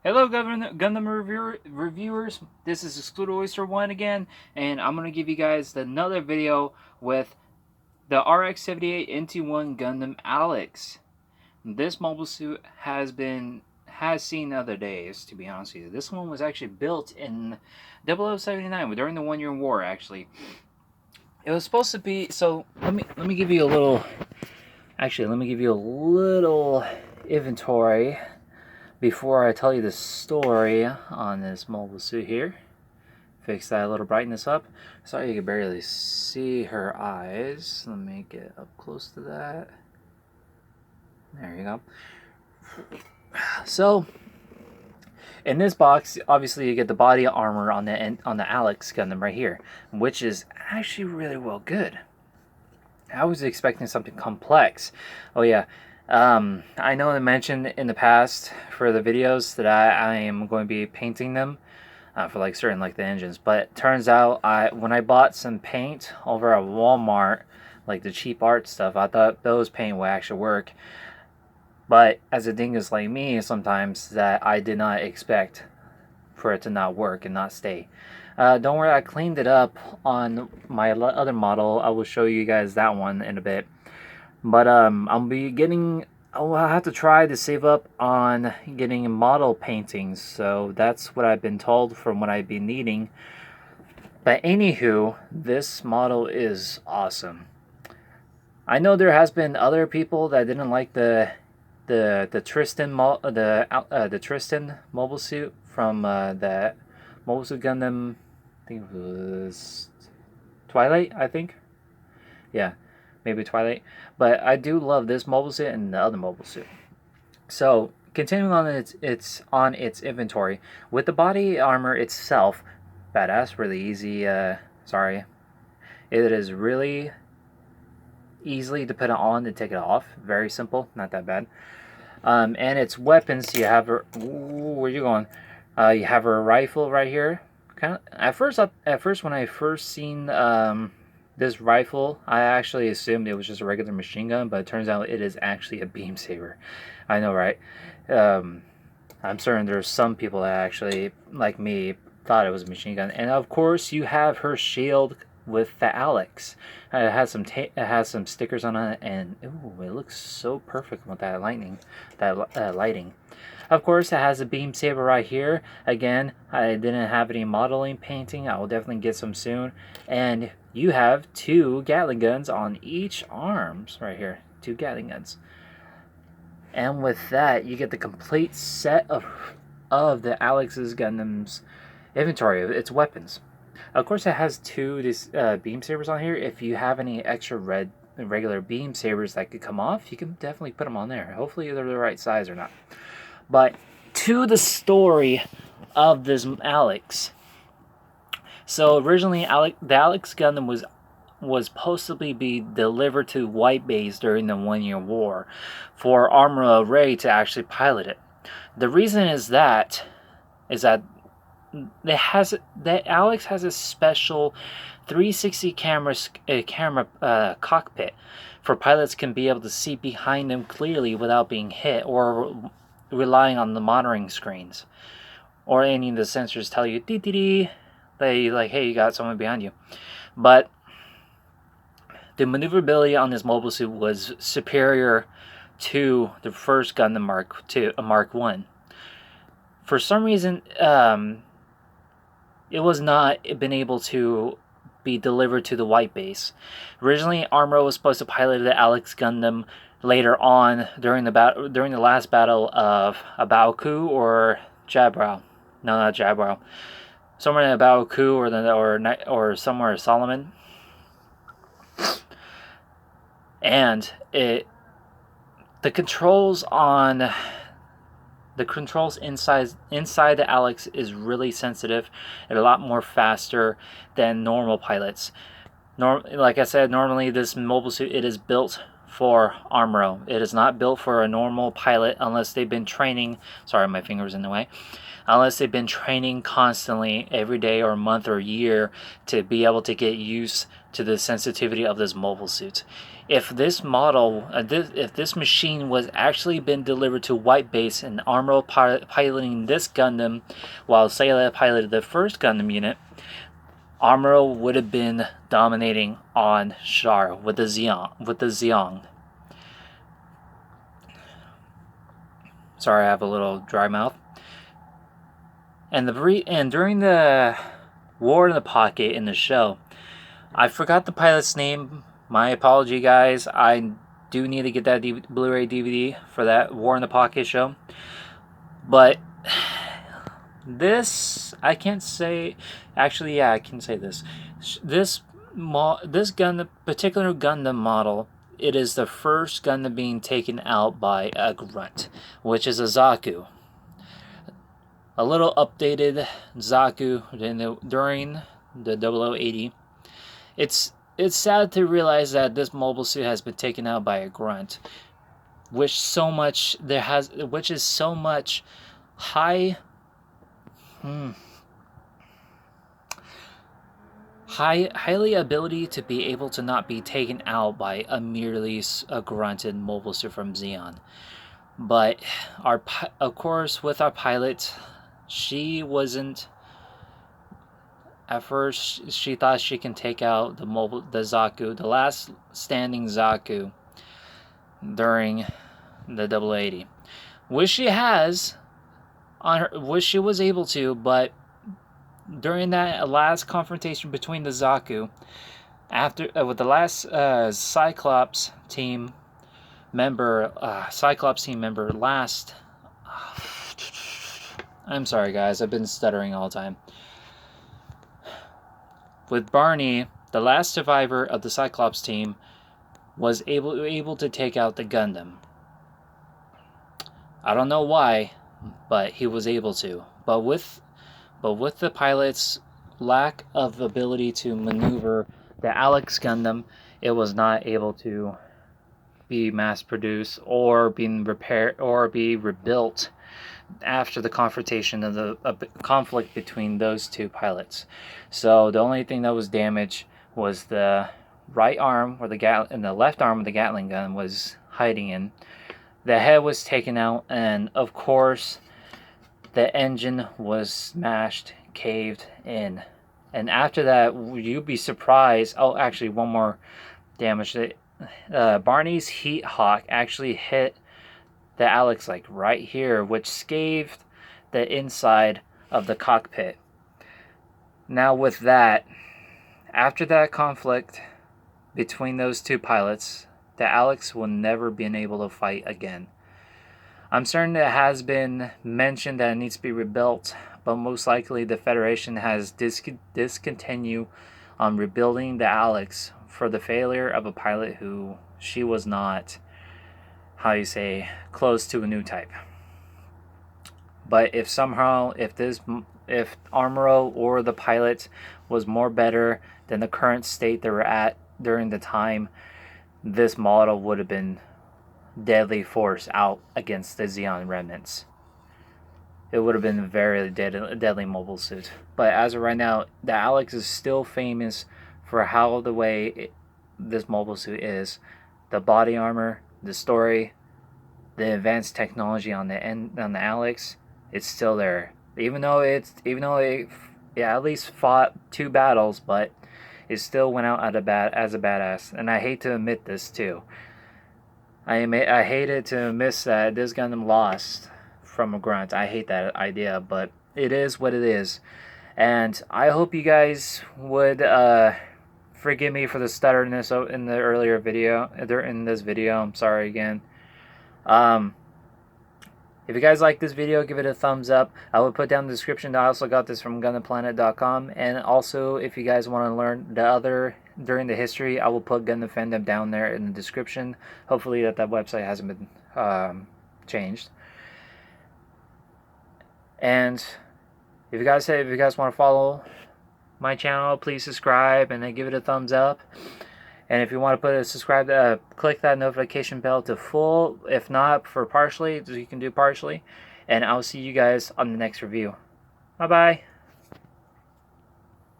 Hello, Gundam reviewers. This is Exclude Oyster 1 again, and I'm going to give you guys another video with the RX-78 NT-1 Gundam Alex. This mobile suit has seen other days, to be honest with you. This one was actually built in 0079 during the 1 Year War, actually. It was supposed to be, so let me give you a little, let me give you a little inventory before I tell you the story on this mobile suit here. Fix that little brightness up. Sorry you can barely see her eyes. Let me get up close to that. There you go. So, in this box, obviously you get the body armor on the Alex Gundam right here, which is actually really well good. I was expecting something complex. Oh yeah. I know I mentioned in the past for the videos that I am going to be painting them for like certain like the engines, but it turns out when I bought some paint over at Walmart, like the cheap art stuff, I thought those paint would actually work, but as a dingus like me sometimes, that I did not expect for it to not work and not stay. Don't worry, I cleaned it up on my other model. I will show you guys that one in a bit. But I'll have to try to save up on getting model paintings. So that's what I've been told from what I've been needing. But anywho, this model is awesome. I know there has been other people that didn't like the Tristan mobile suit from the mobile suit Gundam. I think it was Twilight. I think, yeah. Maybe Twilight, but I do love this mobile suit and the other mobile suit. So continuing on its inventory with the body armor itself, badass, really easy. It is really easily to put it on and take it off. Very simple, not that bad. And its weapons, you have her. Ooh, where you going? You have her rifle right here. Kind of at first when I first seen this rifle, I actually assumed it was just a regular machine gun, but it turns out it is actually a beam saber. I know, right? I'm certain there's some people that actually, like me, thought it was a machine gun. And of course, you have her shield with the Alex. It has some stickers on it, and ooh, it looks so perfect with that lighting. Of course, it has a beam saber right here. Again, I didn't have any modeling painting. I will definitely get some soon. And you have 2 Gatling guns on each arms right here. 2 Gatling guns. And with that, you get the complete set of the Alex's Gundam's inventory of its weapons. Of course, it has 2 beam sabers on here. If you have any extra regular beam sabers that could come off, you can definitely put them on there. Hopefully they're the right size or not. But to the story of this Alex. So originally, the Alex Gundam was supposedly be delivered to White Base during the 1 Year War for Admiral Ray to actually pilot it. The reason is that Alex has a special 360 camera cockpit for pilots can be able to see behind them clearly without being hit or relying on the monitoring screens or any of the sensors tell you dee dee dee, they like, hey, you got someone behind you. But the maneuverability on this mobile suit was superior to the first Gundam Mark 1. For some reason, it was not been able to be delivered to the White Base. Originally, Amuro was supposed to pilot the Alex Gundam later on during the last battle of Abaoku or Jabro. No, not Jabro. Somewhere in Abaoku or somewhere Solomon. And the controls inside the Alex is really sensitive and a lot more faster than normal pilots. Like I said, normally this mobile suit, it is built for Amuro. It is not built for a normal pilot unless they've been training. Sorry, my finger's in the way. Unless they've been training constantly every day or month or year to be able to get used to the sensitivity of this mobile suit. If this model, if this machine was actually been delivered to White Base and Amuro piloting this Gundam, while Sayla piloted the first Gundam unit, Amuro would have been dominating on Char with the Zeong. Sorry, I have a little dry mouth. And during the War in the Pocket in the show, I forgot the pilot's name. My apology, guys. I do need to get that Blu-ray DVD for that War in the Pocket show. But this, I can't say. Actually, yeah, I can say this. This particular Gundam model, it is the first Gundam being taken out by a grunt, which is a Zaku. A little updated Zaku during the 0080. It's sad to realize that this mobile suit has been taken out by a grunt, which is so much highly ability to be able to not be taken out by merely a grunted mobile suit from Zeon. But of course, with our pilot, she wasn't. At first, she thought she can take out the Zaku, the last standing Zaku, during the 0080, which she has which she was able to. But during that last confrontation between the Zaku, with the last Cyclops team member, I'm sorry, guys. I've been stuttering all the time. With Barney, the last survivor of the Cyclops team, was able to take out the Gundam. I don't know why, but he was able to. But with the pilot's lack of ability to maneuver the Alex Gundam, it was not able to be mass produced or being repaired or be rebuilt after the confrontation of the conflict between those two pilots. So the only thing that was damaged was the right arm where the left arm of the Gatling gun was hiding in. The head was taken out, and of course the engine was smashed, caved in. And after that, you'd be surprised. Oh, actually, one more damage. Barney's Heat Hawk actually hit the Alex like right here, which scathed the inside of the cockpit. Now with that, after that conflict between those two pilots, the Alex will never been able to fight again. I'm certain it has been mentioned that it needs to be rebuilt, but most likely the Federation has discontinued on rebuilding the Alex for the failure of a pilot who she was not, close to a new type. But if Amuro or the pilot was more better than the current state they were at during the time, this model would have been deadly force out against the Zeon remnants. It would have been a very deadly mobile suit. But as of right now, the Alex is still famous for how the way this mobile suit is. The body armor, the story, the advanced technology on the Alex, it's still there. Even though it at least fought 2 battles, but it still went out as a badass. And I hate to admit this too. I hated to miss that this Gundam lost from a grunt. I hate that idea, but it is what it is. And I hope you guys would forgive me for the stutterness in the earlier video. In this video, I'm sorry again. If you guys like this video, give it a thumbs up. I will put down in the description. I also got this from GundamPlanet.com. And also, if you guys want to learn during the history, I will put Gundam Fandom down there in the description. Hopefully that website hasn't been changed. And if you guys want to follow my channel, please subscribe and then give it a thumbs up. And if you want to click that notification bell to full. If not, for partially, you can do partially. And I'll see you guys on the next review. Bye-bye.